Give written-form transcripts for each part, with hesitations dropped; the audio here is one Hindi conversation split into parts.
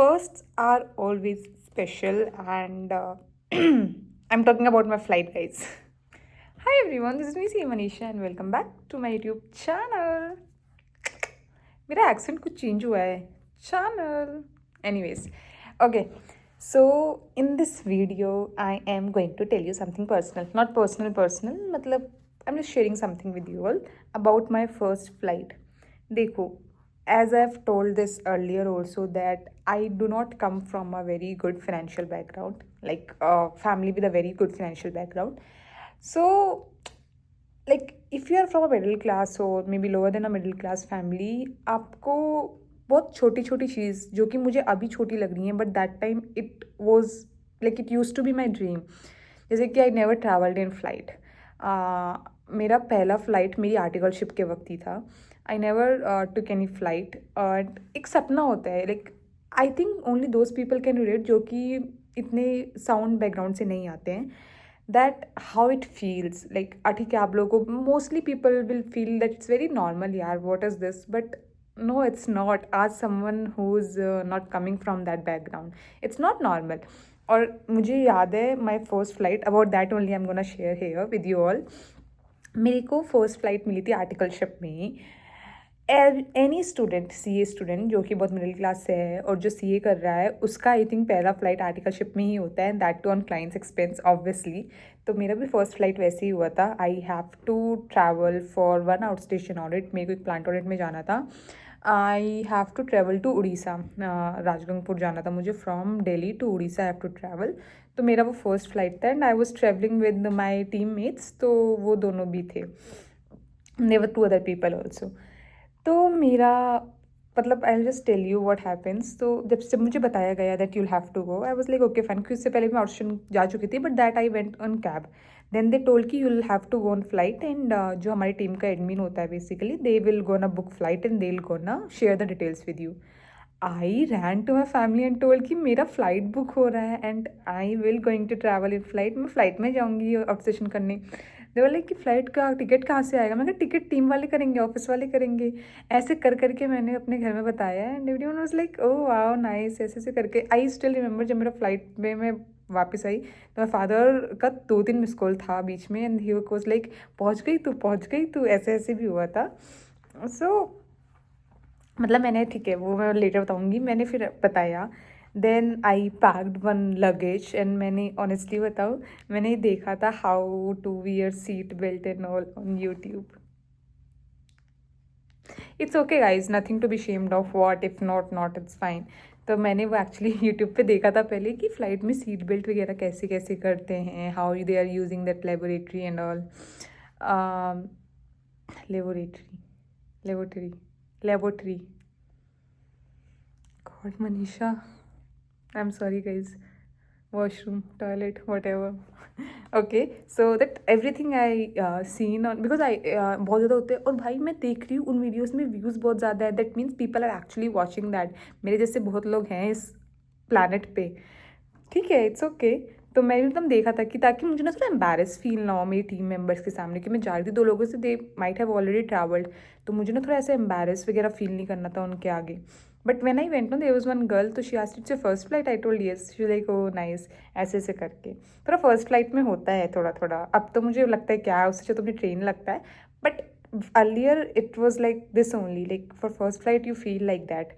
Firsts are always special, and I'm talking about my flight, guys. Hi everyone, this is me, Manisha, and welcome back to my YouTube channel. मेरा accent कुछ change हुआ है. Channel. Anyways, okay. So in this video, I am going to tell you something personal. Not personal. मतलब I'm just sharing something with you all about my first flight. देखो, as I've told this earlier also that I do not come from a very good financial background, like family with a very good financial background. So like if you are from a middle class or maybe lower than a middle class family, आपको बहुत छोटी छोटी चीज़ जो कि मुझे अभी छोटी लग रही है but that time it was like it use to be my dream. जैसे कि I never travelled in flight. मेरा पहला फ़्लाइट मेरी आर्टिकलशिप के वक्त ही था. I never took any flight. एक सपना होता है, like I think only those people can relate जो कि इतने साउंड बैकग्राउंड से नहीं आते हैं, that how it feels like. ठीक है, आप लोगों को mostly people will feel that it's very normal, यार what is this, but no it's not. आज someone who is not coming from that background, it's not normal. और मुझे याद है my first flight, about that only I am gonna share here with you all. मेरे को फर्स्ट फ्लाइट मिली थी आर्टिकलशिप में. एनी स्टूडेंट, सीए स्टूडेंट जो कि बहुत मिडिल क्लास से है और जो सीए कर रहा है, उसका आई थिंक पहला फ्लाइट आर्टिकलशिप में ही होता है, that too on clients expense obviously. तो मेरा भी फर्स्ट फ्लाइट वैसे ही हुआ था. I have to travel for one out station audit. मेरे को एक प्लांट ऑडिट में जाना था. I have to travel to Odisha. Rajgangpur जाना था मुझे. From Delhi to Odisha I have to travel. तो मेरा वो फर्स्ट फ्लाइट था and I was travelling with my team mates. तो वो दोनों भी थे. There were two other people also. तो मेरा मतलब I just tell you what happens. तो जब मुझे बताया गया that you'll have to go, I was like okay fine, क्योंकि उससे पहले मैं ऑडिशन जा चुकी थी but that I went on cab. Then they told कि you'll have to go on flight and जो हमारी टीम का एडमिन होता है basically, they will gonna book flight and they will gonna share the details with you. I ran to my family and told कि मेरा फ़्लाइट बुक हो रहा है and I will going to travel in flight. मैं फ़्लाइट में जाऊँगी ऑब्सेशन करने. दे बोले कि फ़्लाइट का टिकट कहाँ से आएगा. मैं कहा टिकट टीम वाले करेंगे, ऑफिस वाले करेंगे. ऐसे कर करके मैंने अपने घर में बताया and everyone was like oh wow nice. ऐसे ऐसे करके आई स्टिल रिमेंबर जब मेरा फ़्लाइट में मैं वापस आई तो मेरे फादर का 2-3 मिस कॉल था बीच में एंड ही वाज लाइक पहुँच गई तू. ऐसे ऐसे भी हुआ था. सो मतलब मैंने, ठीक है वो मैं लेटर बताऊँगी, मैंने फिर बताया. Then I packed one luggage and मैंने ऑनेस्टली बताऊँ, मैंने देखा था how to wear seat belt and all on YouTube. It's okay guys, nothing to be shamed of. What if not it's fine. तो मैंने वो एक्चुअली यूट्यूब पे देखा था पहले कि फ़्लाइट में सीट बेल्ट वगैरह कैसे कैसे करते हैं, how they are using that laboratory and all. Laboratory. God, Manisha, I'm sorry guys. Washroom, toilet, whatever. Okay, so that everything I seen on, because I बहुत ज़्यादा होते हैं और भाई मैं देख रही हूँ उन वीडियोस में व्यूज़ बहुत ज़्यादा है. That means people are actually watching that. मेरे जैसे बहुत लोग हैं इस प्लानट पे. ठीक है, इट्स ओके. तो मैं भी एकदम देखा था कि ताकि मुझे ना थोड़ा एम्बैरस फील ना हो मेरी टीम मेंबर्स के सामने कि मैं जा रही थी 2 लोगों से, they might have already travelled. तो मुझे ना थोड़ा ऐसे एम्बैरस वगैरह फील नहीं करना था उनके आगे. But when I went no there was one girl, तो she asked it's your first flight. I told yes. She like oh nice. ऐसे ऐसे करके थोड़ा फर्स्ट फ्लाइट में होता है थोड़ा थोड़ा. अब तो मुझे लगता है क्या उससे तो अपनी ट्रेन लगता है. But earlier it was like this only, like for first flight you feel like that.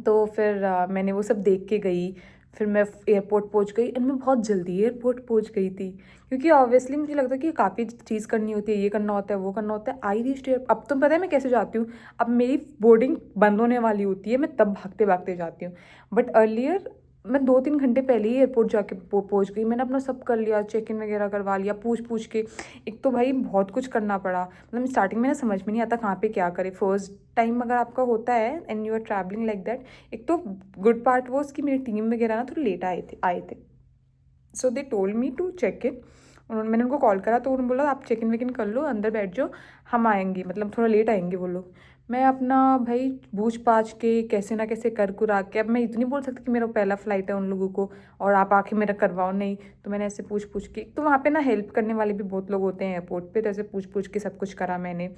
तो फिर मैंने वो सब देख के गई. फिर मैं एयरपोर्ट पहुंच गई एंड मैं बहुत जल्दी एयरपोर्ट पहुंच गई थी क्योंकि ऑब्वियसली मुझे लगता है कि काफ़ी चीज़ करनी होती है, ये करना होता है, वो करना होता है. I reached air. अब तो पता है मैं कैसे जाती हूँ. अब मेरी बोर्डिंग बंद होने वाली होती है, मैं तब भागते भागते जाती हूँ. बट अर्लियर मैं 2-3 घंटे पहले ही एयरपोर्ट जाके पहुँच गई. मैंने अपना सब कर लिया, चेक इन वगैरह करवा लिया पूछ के. एक तो भाई बहुत कुछ करना पड़ा. मतलब स्टार्टिंग में ना समझ में नहीं आता कहाँ पे क्या करे. फर्स्ट टाइम अगर आपका होता है and you are travelling like that, एक तो गुड पार्ट वो उसकी मेरी टीम वगैरह ना थोड़ी लेट आए थे. So they told me to check in. मैंने उनको कॉल करा तो उन्होंने बोला आप चेक इन वेक इन कर लो, अंदर बैठ जाओ, हम आएंगे, मतलब थोड़ा लेट आएंगे वो लोग. मैं अपना भाई पूछ पाछ के कैसे ना कैसे कर कुरा के, अब मैं इतनी बोल सकती कि मेरा पहला फ्लाइट है उन लोगों को और आप आके मेरा करवाओ नहीं. तो मैंने ऐसे पूछ के, तो वहाँ पे ना हेल्प करने वाले भी बहुत लोग होते हैं एयरपोर्ट पे. तो ऐसे पूछ के सब कुछ करा मैंने.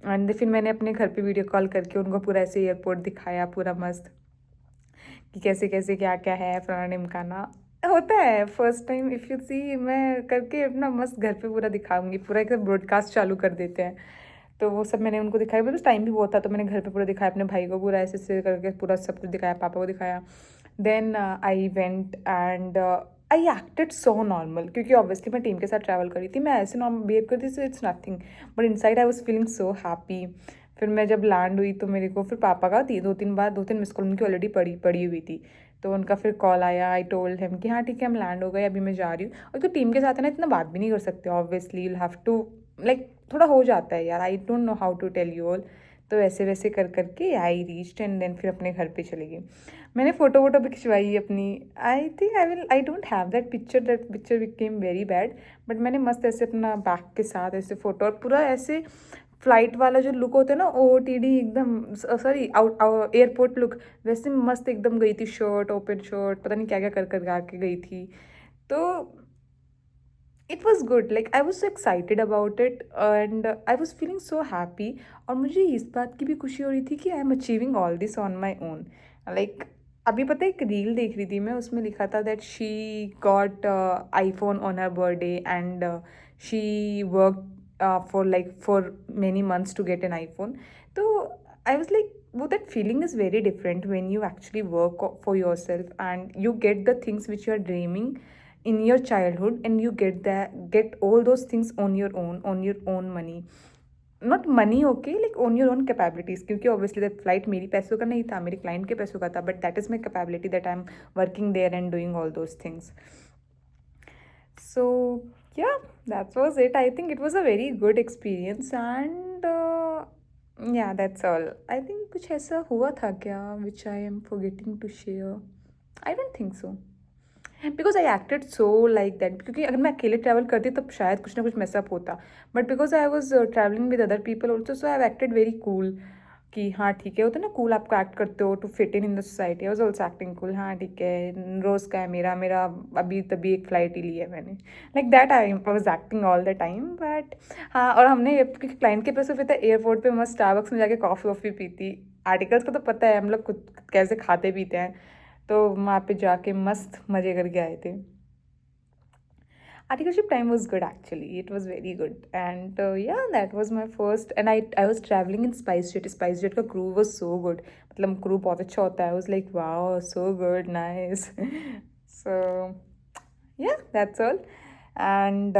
एंड फिर मैंने अपने घर पे वीडियो कॉल करके उनको पूरा ऐसे एयरपोर्ट दिखाया पूरा मस्त कि कैसे कैसे क्या क्या है, फलाना ढिमकाना होता है। First time if you see मैं करके अपना मस्त घर पे पूरा दिखाऊंगी, पूरा एकदम ब्रॉडकास्ट चालू कर देते हैं। तो वो सब मैंने उनको दिखाया, मेरे पास टाइम भी बहुत था, तो मैंने घर पे पूरा दिखाया, अपने भाई को पूरा ऐसे ऐसे करके पूरा सब कुछ दिखाया, पापा को दिखाया। Then I went and I acted so normal, क्योंकि ऑब्वियसली मैं टीम के साथ ट्रैवल करी थी, मैं ऐसे नॉर्मल बिहेव करती थी, it's nothing, but inside I was feeling so happy. फिर मैं जब लैंड हुई तो मेरे को फिर पापा का दो तीन मिस कॉल उनकी ऑलरेडी पड़ी पड़ी हुई थी, तो उनका फिर कॉल आया। आई टोल्ड हिम कि हाँ ठीक है हम लैंड हो गए, अभी मैं जा रही हूँ। और तो टीम के साथ है ना, इतना बात भी नहीं कर सकते obviously, you have to like थोड़ा हो जाता है यार, I don't know how to tell you all. तो ऐसे वैसे कर करके आई रीच्ड एंड देन फिर अपने घर पे चली गई। मैंने फ़ोटो वोटो भी खिंचवाई अपनी। I don't have that picture became very bad, but मैंने मस्त ऐसे अपना बैग के साथ ऐसे फ़ोटो, और पूरा ऐसे फ्लाइट वाला जो लुक होता है ना, OOTD एकदम, सॉरी आउट एयरपोर्ट लुक, वैसे मस्त एकदम गई थी, शर्ट ओपन शर्ट, पता नहीं क्या क्या कर कर आके गई थी। तो it was good, like I was so excited about it and I was feeling so happy. और मुझे इस बात की भी खुशी हो रही थी कि I am achieving all this on my own. Like अभी पता है एक रील देख रही थी मैं, उसमें लिखा था that she got iPhone on her birthday and she work for many months to get an iPhone. तो आई वॉज लाइक, वो that feeling is very different when you actually work for yourself and you get the things which you are dreaming in your childhood, and you get all those things on your own money, not money, okay, like on your own capabilities, क्योंकि obviously that flight मेरी पैसों का नहीं था, मेरे client के पैसों का था, but that is my capability that I'm working there and doing all those things. So yeah, that was it. I think it was a very good experience and yeah, that's all. I think कुछ ऐसा हुआ था क्या which I am forgetting to share? I don't think so. Because I acted so like that, क्योंकि अगर मैं अकेले ट्रैवल करती तब शायद कुछ ना कुछ मैसअप होता, but because I was travelling with other people also, so I acted very cool कि हाँ ठीक है, होता है ना कूल, आपको एक्ट करते हो to fit in the society. I was also acting cool, हाँ ठीक है रोज़ का है मेरा मेरा अभी तभी एक फ़्लाइट ही ली है मैंने, like that I was acting all the time. But हाँ, और हमने क्लाइंट के पैसे पे था एयरपोर्ट पे मस्त स्टारबक्स में जाके कॉफ़ी वॉफ़ी पी थी। आर्टिकल्स का तो पता है हम लोग खुद कैसे खाते पीते हैं, तो वहाँ पे जाके मस्त मज़े करके आए थे। Articleship time was good actually. It was very good. And yeah, that was my first. And I was traveling in SpiceJet. SpiceJet का crew was so good. मतलब crew बहुत अच्छा होता है. I was like, wow, so good, nice. So yeah, that's all. And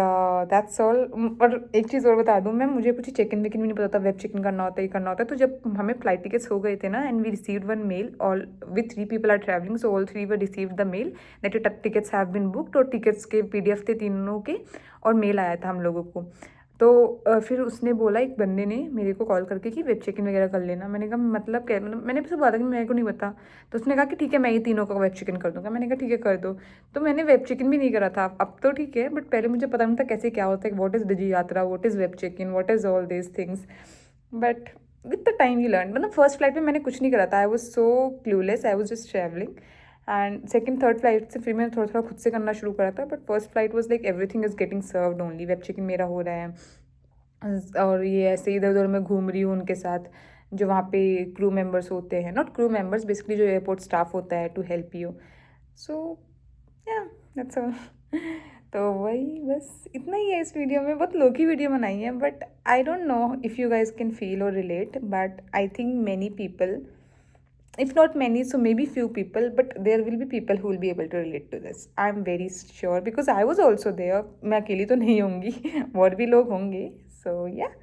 that's all. और एक चीज़ और बता दूँ मैं, मुझे कुछ चेक इन वेक इन भी नहीं पता था, वेब चेक इन करना होता है, ये करना होता है। तो जब हमें फ्लाइट टिकट्स हो गए थे ना, and we received one mail, all with 3 people are travelling, so all 3 were received the mail that your tickets have been booked, और टिकट्स के PDF थे तीनों के, और मेल आया था हम लोगों को। तो फिर उसने बोला, एक बंदे ने मेरे को कॉल करके कि वेब चेक इन वगैरह कर लेना। मैंने कहा मतलब क्या, मतलब मैंने भी सब बोला था कि मेरे को नहीं पता। तो उसने कहा कि ठीक है मैं ये तीनों का वेब चेक इन कर दूँगा। मैंने कहा ठीक है कर दो। तो मैंने वेब चेक इन भी नहीं करा था, अब तो ठीक है, बट पहले मुझे पता नहीं था कैसे क्या होता है, what is Digi Yatra, what is web check in, what is all this things. But with the time you learn. मतलब फर्स्ट फ्लाइट में मैंने कुछ नहीं करा था, I was so clueless, I was just travelling. And second third flight से फिर मैंने थोड़ा थोड़ा खुद से करना शुरू करा था, but first flight was like everything is getting served only, web check in मेरा हो रहा है, और ये ऐसे इधर उधर मैं घूम रही हूँ उनके साथ, जो वहाँ पे क्रू मेंबर्स होते हैं, नॉट क्रू मेंबर्स, बेसिकली जो एयरपोर्ट स्टाफ होता है टू हेल्प यू। सो या दैट्स ऑल। तो वही बस इतना ही है इस वीडियो में, बहुत लो की वीडियो बनाई है, but I don't know if you guys can feel और relate, but I think many people, if not many, so maybe few people, but there will be people who will be able to relate to this. I'm very sure because I was also there. मैं अकेली तो नहीं होंगी, और भी लोग होंगे. So yeah.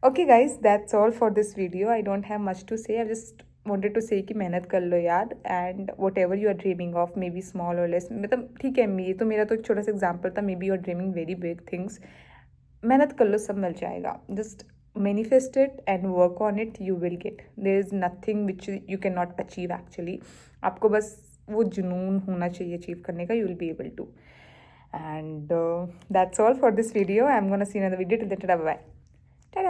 Okay guys, that's all for this video. I don't have much to say. I just wanted to say कि मेहनत कर लो यार, and whatever you are dreaming of, maybe small or less, मतलब ठीक है, ये तो मेरा तो एक छोटा सा एग्जाम्पल था, maybe you are dreaming very big things. मेहनत कर लो, सब मिल जाएगा. Just manifest it and work on it, you will get. There is nothing which you cannot achieve actually. आपको बस वो जुनून होना चाहिए अचीव करने का, you will be able to. And that's all for this video. I'm gonna see another video. Till then, bye bye. Ta-da.